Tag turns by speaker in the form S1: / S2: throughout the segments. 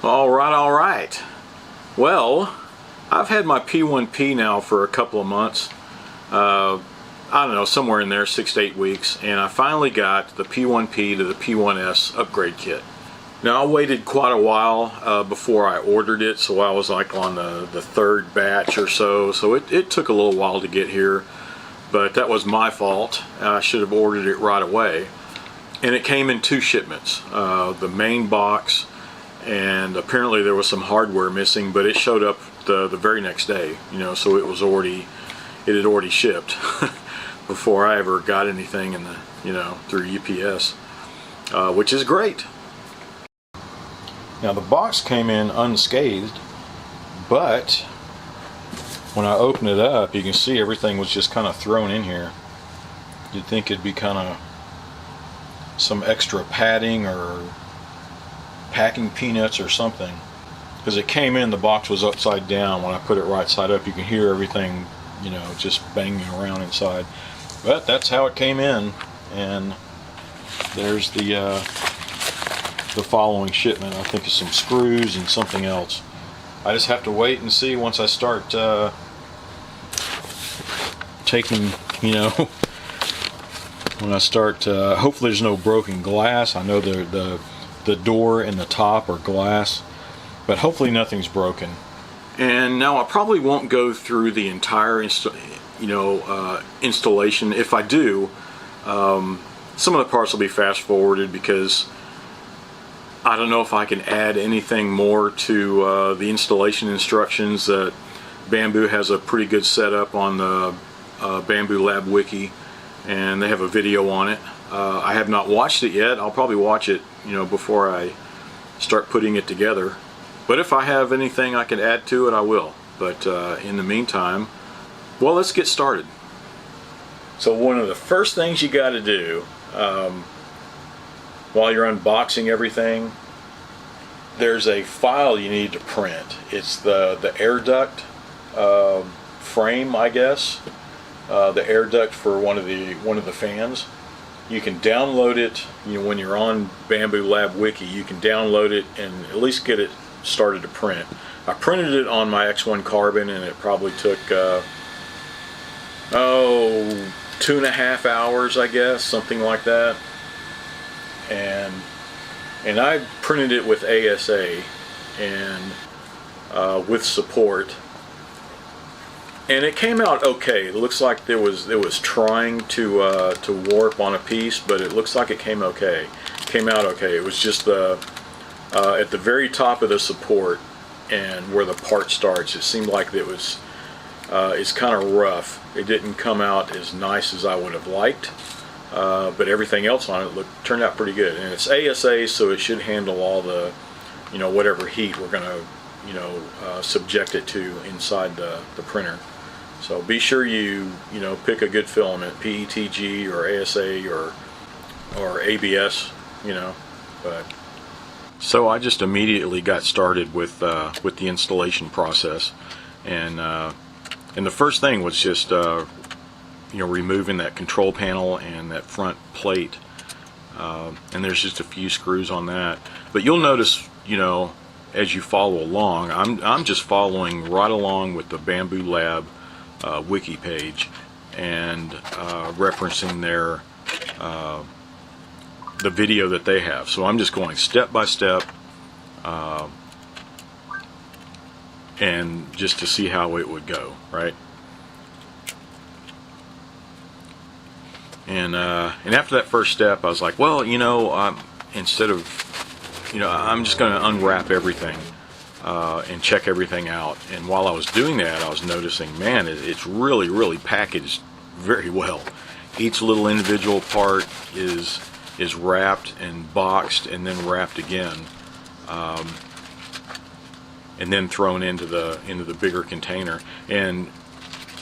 S1: All right. Well, I've had my P1P now for a couple of months. I don't know, somewhere in there, 6 to 8 weeks, and I finally got the P1P to the P1S upgrade kit. Now, I waited quite a while before I ordered it, so I was like on the third batch or so it took a little while to get here, but that was my fault. I should have ordered it right away. And it came in 2 shipments, the main box, and apparently there was some hardware missing, but it showed up the very next day, so it had already shipped before I ever got anything in the through UPS, which is great. Now the box came in unscathed, but when I open it up, you can see everything was just kind of thrown in here. You'd think it'd be kind of some extra padding or packing peanuts or something, because it came in, the box was upside down. When I put it right side up, you can hear everything just banging around inside, but that's how it came in. And there's the following shipment. I think it's some screws and something else. I just have to wait and see once I start taking, when I start, hopefully there's no broken glass. I know the door and the top are glass, but hopefully nothing's broken. And now I probably won't go through the entire installation. If I do, some of the parts will be fast forwarded because I don't know if I can add anything more to the installation instructions. That Bambu has a pretty good setup on the Bambu Lab Wiki, and they have a video on it. I have not watched it yet. I'll probably watch it before I start putting it together. But if I have anything I can add to it, I will. But in the meantime, well, let's get started. So one of the first things you got to do while you're unboxing everything, there's a file you need to print. It's the air duct frame, I guess. The air duct for one of the fans. You can download it. When you're on Bambu Lab Wiki, you can download it and at least get it started to print. I printed it on my X1 Carbon, and it probably took 2.5 hours, I guess, something like that. And I printed it with ASA and with support, and it came out okay. It looks like it was trying to warp on a piece, but it looks like it came out okay. It was just at the very top of the support and where the part starts, it seemed like it's kind of rough. It didn't come out as nice as I would have liked, but everything else on it turned out pretty good. And it's ASA, so it should handle all the whatever heat we're going to subject it to inside the printer. So be sure you pick a good filament, PETG or ASA or ABS, but. So I just immediately got started with the installation process, and the first thing was just removing that control panel and that front plate, and there's just a few screws on that. But you'll notice, as you follow along, I'm just following right along with the Bambu Lab Wiki page and referencing their the video that they have. So I'm just going step by step, and just to see how it would go, right? And after that first step, I was like, well, instead of, I'm just going to unwrap everything and check everything out. And while I was doing that, I was noticing, man, it's really packaged very well. Each little individual part is wrapped and boxed and then wrapped again, and then thrown into the bigger container. And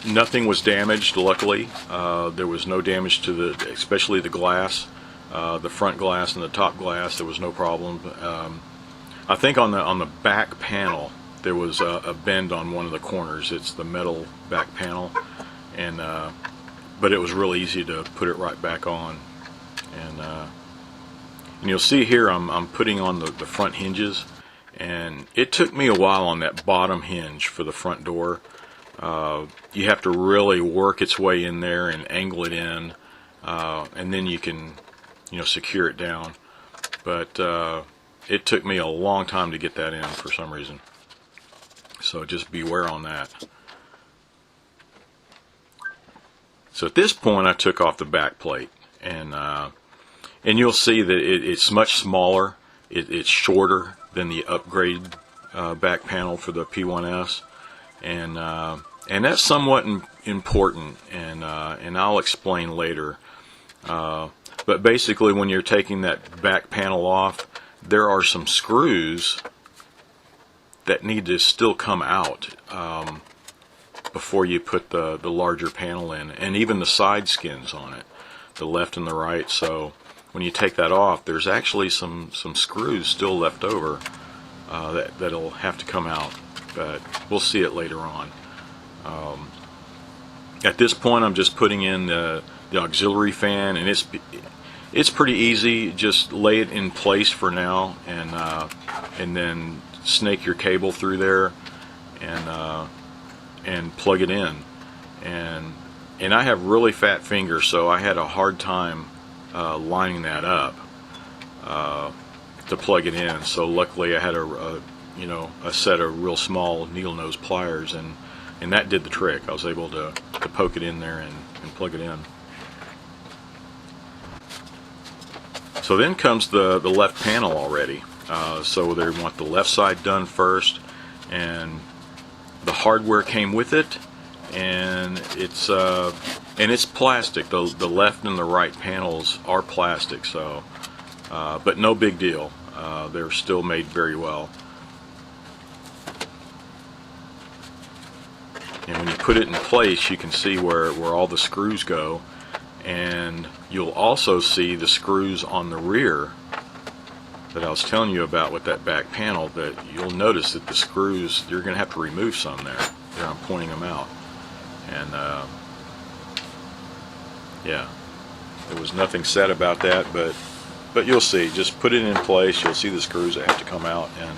S1: nothing was damaged, luckily. There was no damage to especially the glass, the front glass and the top glass. There was no problem. I think on the back panel there was a bend on one of the corners. It's the metal back panel, and but it was really easy to put it right back on. And you'll see here I'm putting on the front hinges, and it took me a while on that bottom hinge for the front door. You have to really work its way in there and angle it in, and then you can, secure it down. But it took me a long time to get that in for some reason. So just beware on that. So at this point I took off the back plate, and you'll see that it's much smaller. It's shorter than the upgrade back panel for the P1S, and that's somewhat important, and I'll explain later. But basically, when you're taking that back panel off, there are some screws that need to still come out before you put the larger panel in, and even the side skins on it, the left and the right. So when you take that off, there's actually some screws still left over that'll have to come out, but we'll see it later on. At this point, I'm just putting in the auxiliary fan, and it's pretty easy. Just lay it in place for now, and then snake your cable through there, and plug it in. And I have really fat fingers, so I had a hard time lining that up to plug it in. So luckily I had a set of real small needle nose pliers, and that did the trick. I was able to poke it in there and plug it in. So then comes the left panel already. So they want the left side done first, and the hardware came with it, and it's plastic. The left and the right panels are plastic, so but no big deal. They're still made very well. And when you put it in place, you can see where all the screws go, and you'll also see the screws on the rear that I was telling you about with that back panel. That you'll notice that the screws, you're going to have to remove some there. There, I'm pointing them out. And yeah, there was nothing said about that, but you'll see. Just put it in place. You'll see the screws that have to come out, and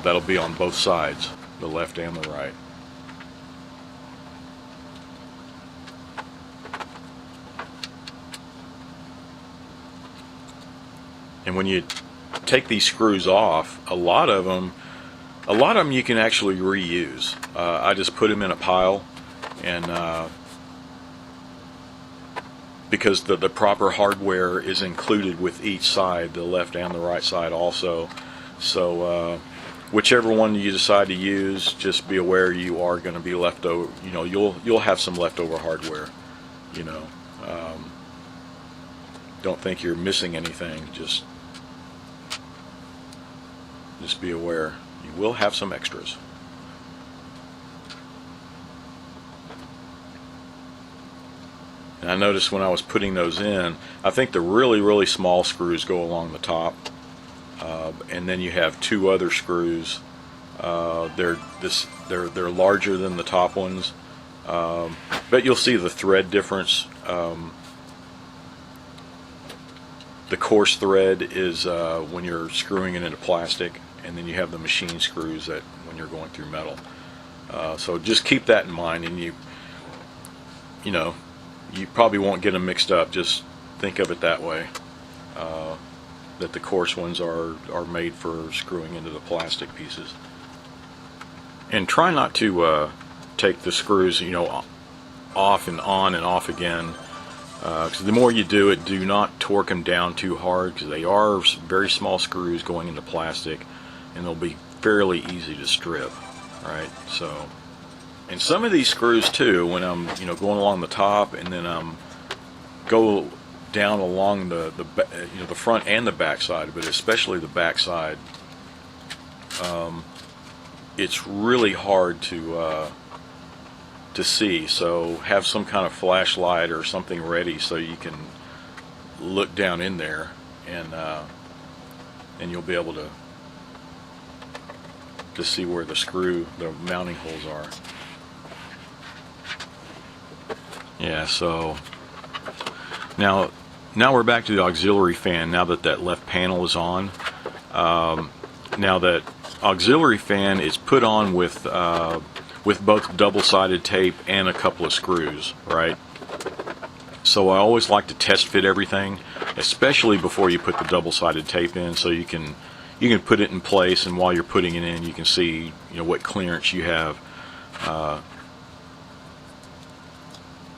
S1: that'll be on both sides, the left and the right. And when you take these screws off, a lot of them you can actually reuse. I just put them in a pile, and because the proper hardware is included with each side, the left and the right side also. So whichever one you decide to use, just be aware you are going to be left over. You'll have some leftover hardware. Don't think you're missing anything. Just be aware you will have some extras. And I noticed when I was putting those in, I think the really small screws go along the top, and then you have two other screws. They're larger than the top ones, but you'll see the thread difference. The coarse thread is when you're screwing it into plastic, and then you have the machine screws that when you're going through metal. So just keep that in mind, and you probably won't get them mixed up. Just think of it that way, that the coarse ones are made for screwing into the plastic pieces. And try not to take the screws off and on and off again. Because the more you do it, do not torque them down too hard, because they are very small screws going into plastic, and they'll be fairly easy to strip. Right? So, and some of these screws too, when I'm going along the top, and then go down along the front and the back side, but especially the back side, it's really hard to see. So have some kind of flashlight or something ready so you can look down in there, and you'll be able to see where the mounting holes are. Yeah, so now we're back to the auxiliary fan. Now that left panel is on, Now that auxiliary fan is put on with both double-sided tape and a couple of screws, right? So I always like to test fit everything, especially before you put the double-sided tape in, so you can put it in place, and while you're putting it in, you can see, you know, what clearance you have.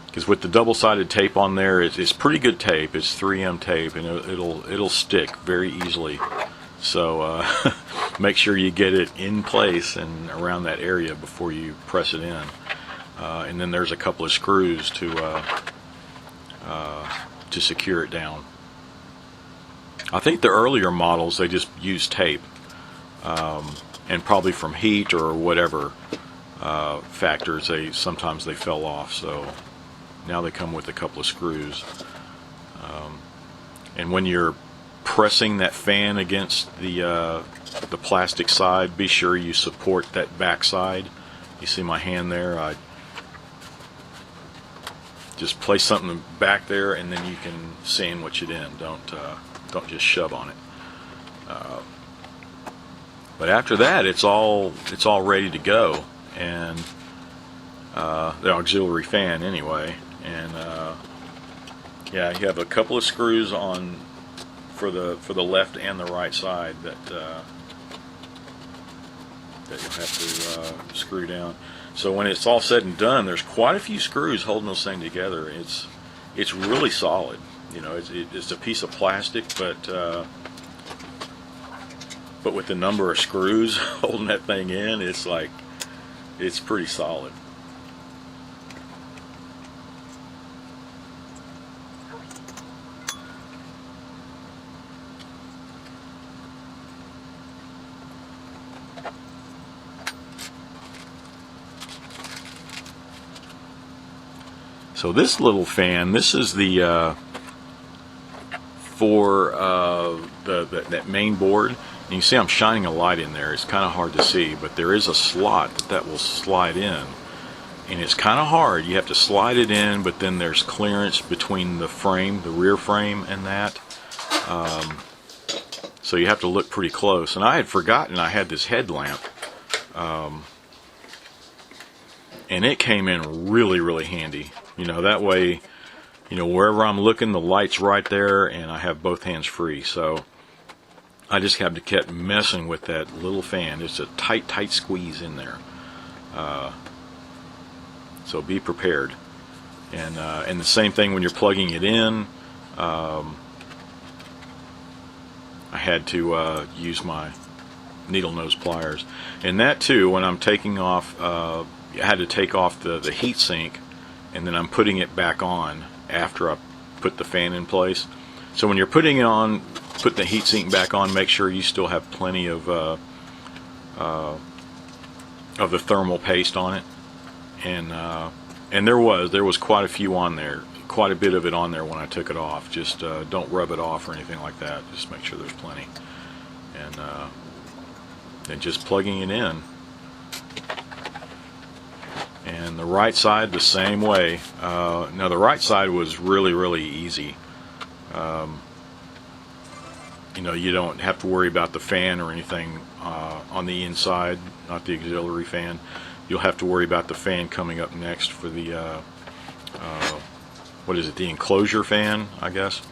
S1: Because with the double-sided tape on there, it's pretty good tape. It's 3M tape, and it'll stick very easily. So make sure you get it in place and around that area before you press it in. And then there's a couple of screws to secure it down. I think the earlier models, they just used tape, and probably from heat or whatever factors, sometimes they fell off. So now they come with a couple of screws. And when you're pressing that fan against the plastic side, be sure you support that back side. You see my hand there? I just place something back there, and then you can sandwich it in. Don't just shove on it. But after that, it's all ready to go, and the auxiliary fan anyway. And yeah, you have a couple of screws on for the left and the right side that you'll have to screw down. So when it's all said and done, there's quite a few screws holding this thing together. It's really solid. You know, it's a piece of plastic, but with the number of screws holding that thing in, it's pretty solid. So this little fan, this is the for that main board. And you see I'm shining a light in there. It's kind of hard to see, but there is a slot that will slide in, and it's kind of hard. You have to slide it in, but then there's clearance between the frame, the rear frame, and that. So you have to look pretty close. And I had forgotten I had this headlamp, and it came in really, really handy. You know, that way, you know, wherever I'm looking, the light's right there, and I have both hands free. So I just have to keep messing with that little fan. It's a tight squeeze in there. So be prepared. And the same thing when you're plugging it in. I had to use my needle nose pliers. And that too, when I'm taking off, I had to take off the heat sink, and then I'm putting it back on after I put the fan in place. So when you're putting it on, put the heat sink back on, make sure you still have plenty of the thermal paste on it. And there was quite a few on there, quite a bit of it on there when I took it off. Just don't rub it off or anything like that. Just make sure there's plenty. And just plugging it in. And the right side the same way. Now the right side was really, really easy. You know, you don't have to worry about the fan or anything on the inside, not the auxiliary fan. You'll have to worry about the fan coming up next for the what is it, the enclosure fan, I guess.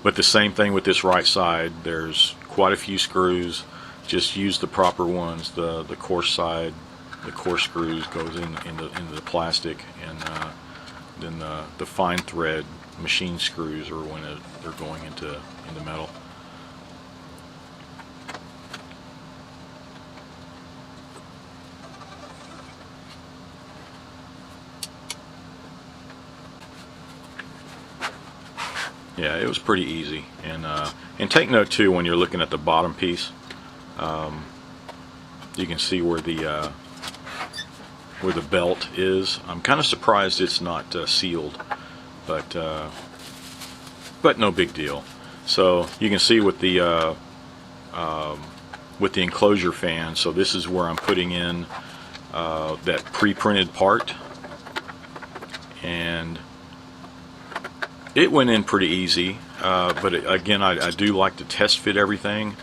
S1: But the same thing with this right side. There's quite a few screws. Just use the proper ones. The coarse side, the coarse screws goes into the plastic, and then the fine thread machine screws are when they're going into metal. Yeah, it was pretty easy. And take note too when you're looking at the bottom piece. You can see where the belt is. I'm kind of surprised it's not sealed, but no big deal. So you can see with the enclosure fan. So this is where I'm putting in that pre-printed part, and it went in pretty easy. But again, I do like to test fit everything.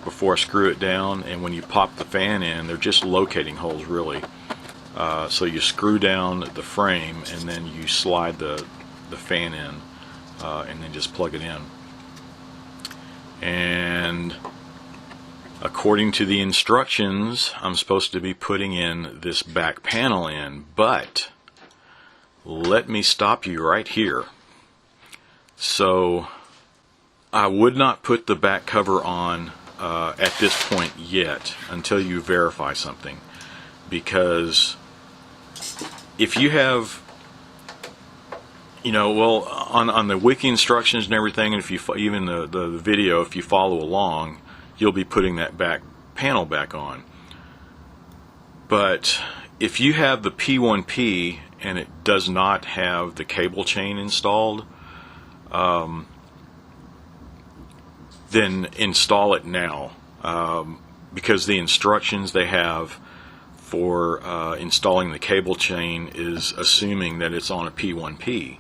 S1: before I screw it down, and when you pop the fan in, they're just locating holes really. So you screw down the frame and then you slide the fan in, and then just plug it in. And according to the instructions, I'm supposed to be putting in this back panel in, but let me stop you right here. So I would not put the back cover on at this point yet until you verify something, because if you have, you know, well, on the wiki instructions and everything, and if you even the video, if you follow along, you'll be putting that back panel back on. But if you have the P1P and it does not have the cable chain installed, then install it now, because the instructions they have for installing the cable chain is assuming that it's on a P1P.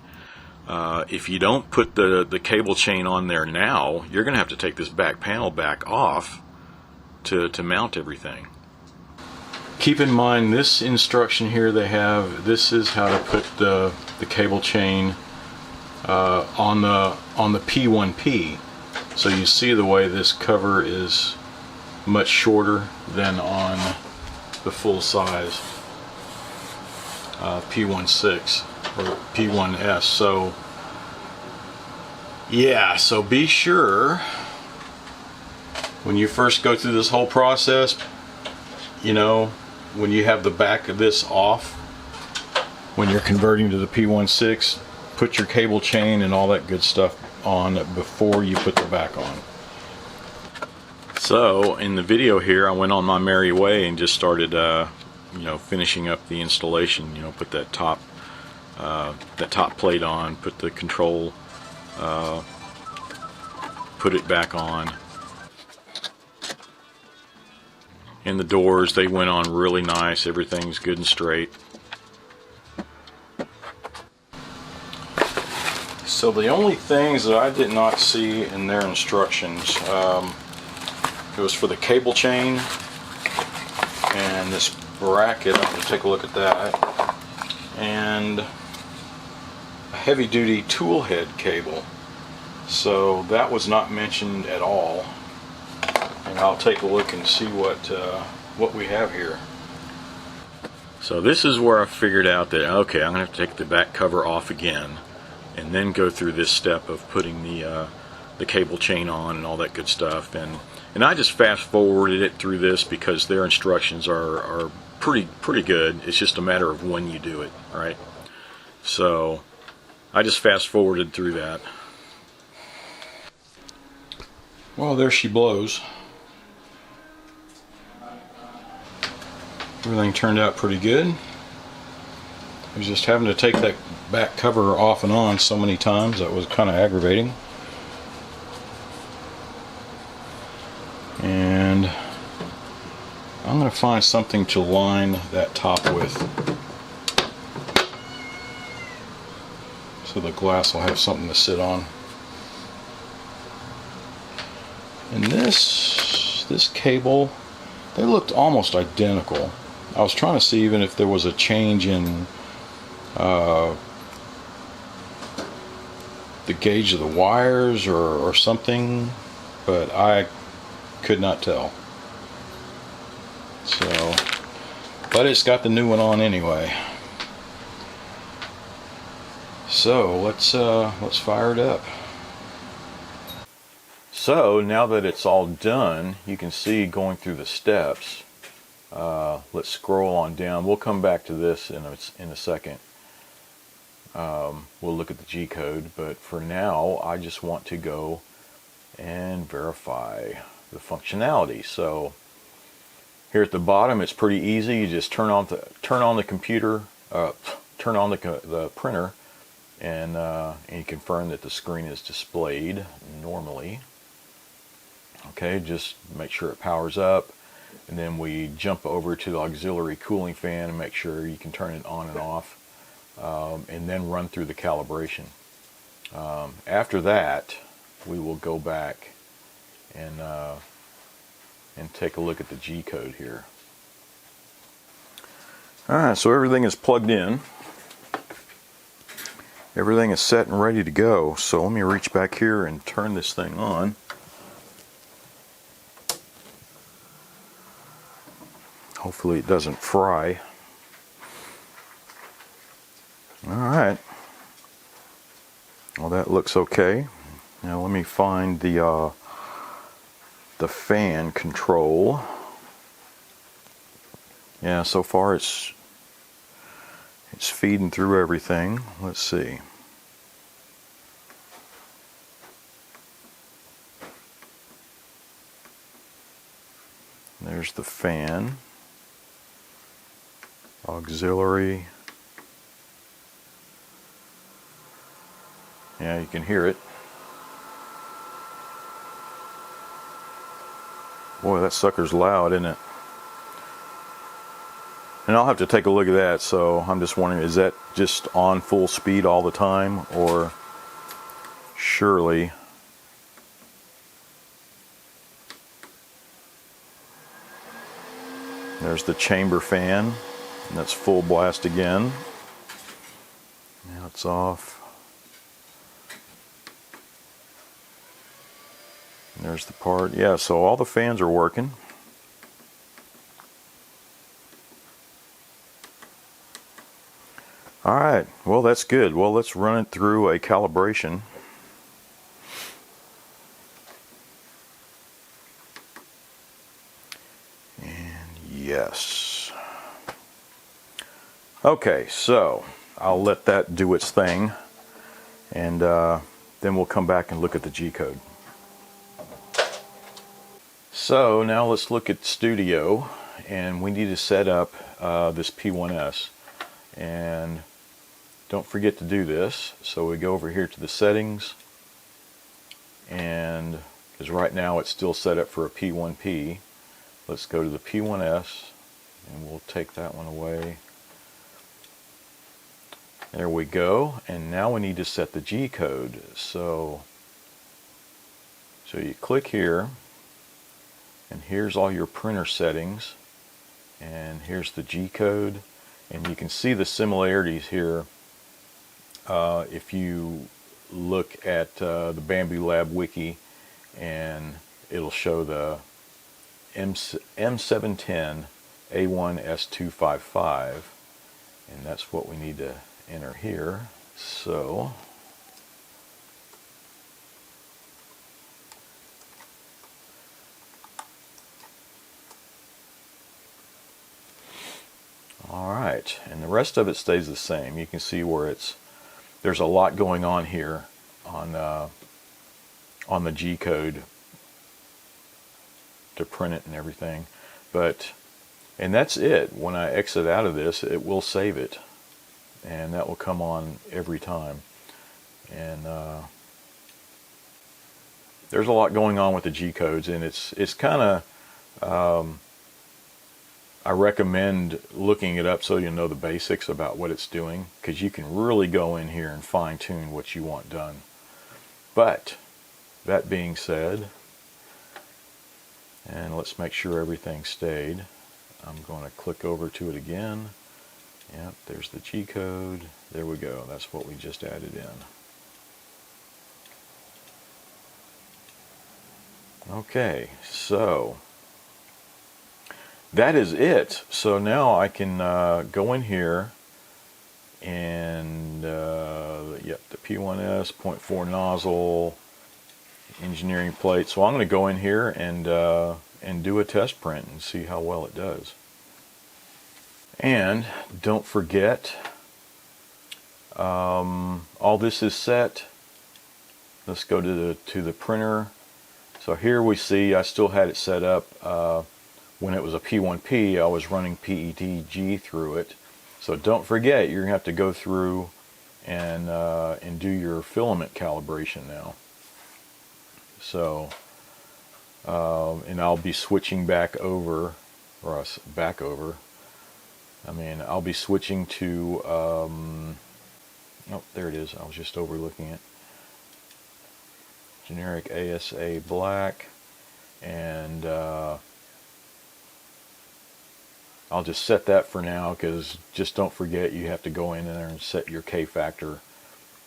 S1: If you don't put the cable chain on there now, you're going to have to take this back panel back off to mount everything. Keep in mind, this instruction here they have, this is how to put the cable chain on the P1P. So you see the way this cover is much shorter than on the full size P1.6 or P1S. So yeah, so be sure when you first go through this whole process, you know, when you have the back of this off, when you're converting to the P1.6, put your cable chain and all that good stuff on before you put the back on. So in the video here, I went on my merry way and just started you know, finishing up the installation. You know, put that top plate on, put the control, put it back on, and the doors, they went on really nice. Everything's good and straight. So the only things that I did not see in their instructions, it was for the cable chain and this bracket. I'm going to take a look at that, and a heavy-duty tool head cable. So that was not mentioned at all, and I'll take a look and see what we have here. So this is where I figured out that, okay, I'm going to have to take the back cover off again and then go through this step of putting the cable chain on and all that good stuff, and I just fast forwarded it through this because their instructions are pretty good. It's just a matter of when you do it, right? So I just fast forwarded through that. Well, there she blows. Everything turned out pretty good. I was just having to take that back cover off and on so many times. That was kind of aggravating. And I'm going to find something to line that top with, so the glass will have something to sit on. And this cable, they looked almost identical. I was trying to see even if there was a change in the gauge of the wires or something, but I could not tell. So, but it's got the new one on anyway. So let's fire it up. So now that it's all done, you can see going through the steps. Let's scroll on down. We'll come back to this in a second. We'll look at the G code, but for now I just want to go and verify the functionality. So here at the bottom, it's pretty easy. You just turn on the computer, turn on the printer, and you confirm that the screen is displayed normally. Okay, just make sure it powers up, and then we jump over to the auxiliary cooling fan and make sure you can turn it on and off, and then run through the calibration. After that, we will go back and and take a look at the G code here. Alright, so everything is plugged in. Everything is set and ready to go. So let me reach back here and turn this thing on. Hopefully it doesn't fry. Alright. Well, that looks okay. Now let me find the fan control. Yeah, so far it's feeding through everything. Let's see. There's the fan. Auxiliary. Yeah, you can hear it. Boy, that sucker's loud, isn't it? And I'll have to take a look at that, so I'm just wondering, is that just on full speed all the time, or surely... There's the chamber fan, and that's full blast again. Now it's off. And there's the part. Yeah, so all the fans are working. Alright, well that's good. Well, let's run it through a calibration. And yes. Okay, so I'll let that do its thing, and then we'll come back and look at the G code. So now let's look at Studio, and we need to set up this P1S. And don't forget to do this. So we go over here to the settings, and because right now it's still set up for a P1P, let's go to the P1S, and we'll take that one away. There we go. And now we need to set the G code. So you click here, and here's all your printer settings, and here's the G code, and you can see the similarities here. If you look at the Bambu Lab Wiki, and it'll show the M710 A1S255, and that's what we need to enter here. So alright, and the rest of it stays the same. You can see where there's a lot going on here on the G code to print it and everything. And that's it. When I exit out of this, it will save it, and that will come on every time. And there's a lot going on with the G codes, and it's kind of I recommend looking it up so you know the basics about what it's doing, because you can really go in here and fine-tune what you want done. But that being said, and let's make sure everything stayed, I'm going to click over to it again. Yep, there's the G code. There we go. That's what we just added in. Okay, so that is it. So now I can go in here and yep, the P1S 0.4 nozzle engineering plate. So I'm going to go in here and do a test print and see how well it does. And don't forget, all this is set. Let's go to the printer. So here we see I still had it set up. When it was a P1P, I was running PETG through it. So don't forget, you're going to have to go through and do your filament calibration now. So, and I'll be switching back over, I'll be switching to, oh, there it is. I was just overlooking it. Generic ASA black, and I'll just set that for now, because just don't forget you have to go in there and set your K factor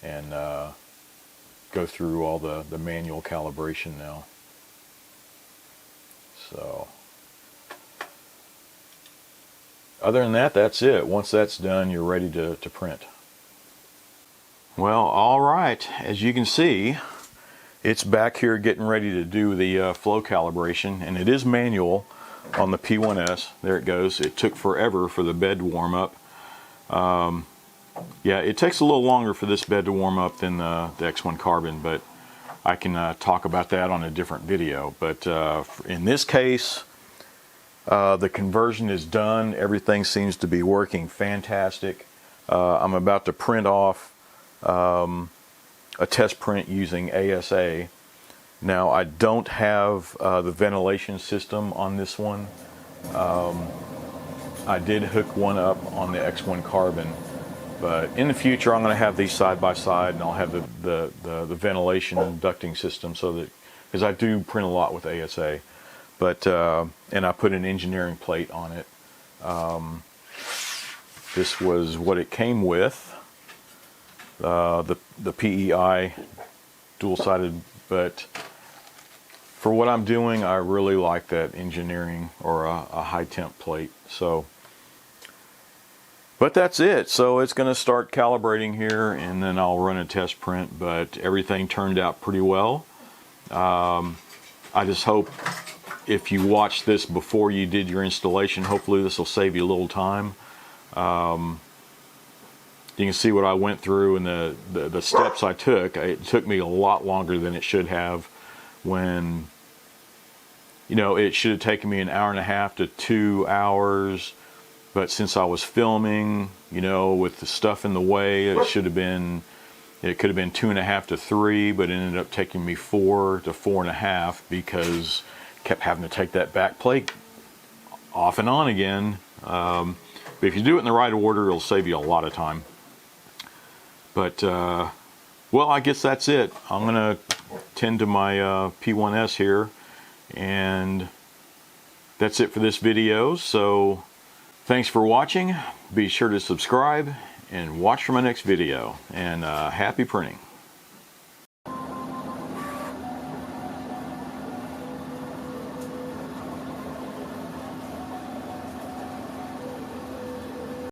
S1: and go through all the manual calibration now. So other than that, that's it. Once that's done, you're ready to print. Well, all right, as you can see, it's back here getting ready to do the flow calibration, and it is manual on the P1S. There it goes. It took forever for the bed to warm up. Yeah, it takes a little longer for this bed to warm up than the X1 Carbon, but I can talk about that on a different video. But in this case, the conversion is done. Everything seems to be working fantastic. I'm about to print off a test print using ASA. Now, I don't have the ventilation system on this one. I did hook one up on the X1 Carbon, but in the future I'm going to have these side by side, and I'll have the ventilation and ducting system, so that, because I do print a lot with ASA, but and I put an engineering plate on it. This was what it came with. The PEI dual-sided, but for what I'm doing, I really like that engineering or a high temp plate. So, but that's it. So it's going to start calibrating here, and then I'll run a test print. But everything turned out pretty well. I just hope if you watch this before you did your installation, hopefully this will save you a little time. You can see what I went through and the steps I took. It took me a lot longer than it should have, when, you know, it should have taken me 1.5 to 2 hours. But since I was filming, you know, with the stuff in the way, it could have been 2.5 to 3, but it ended up taking me 4 to 4.5, because I kept having to take that back plate off and on again. But if you do it in the right order, it'll save you a lot of time. But, well, I guess that's it. I'm going to tend to my P1S here, and that's it for this video. So thanks for watching. Be sure to subscribe and watch for my next video, and happy printing.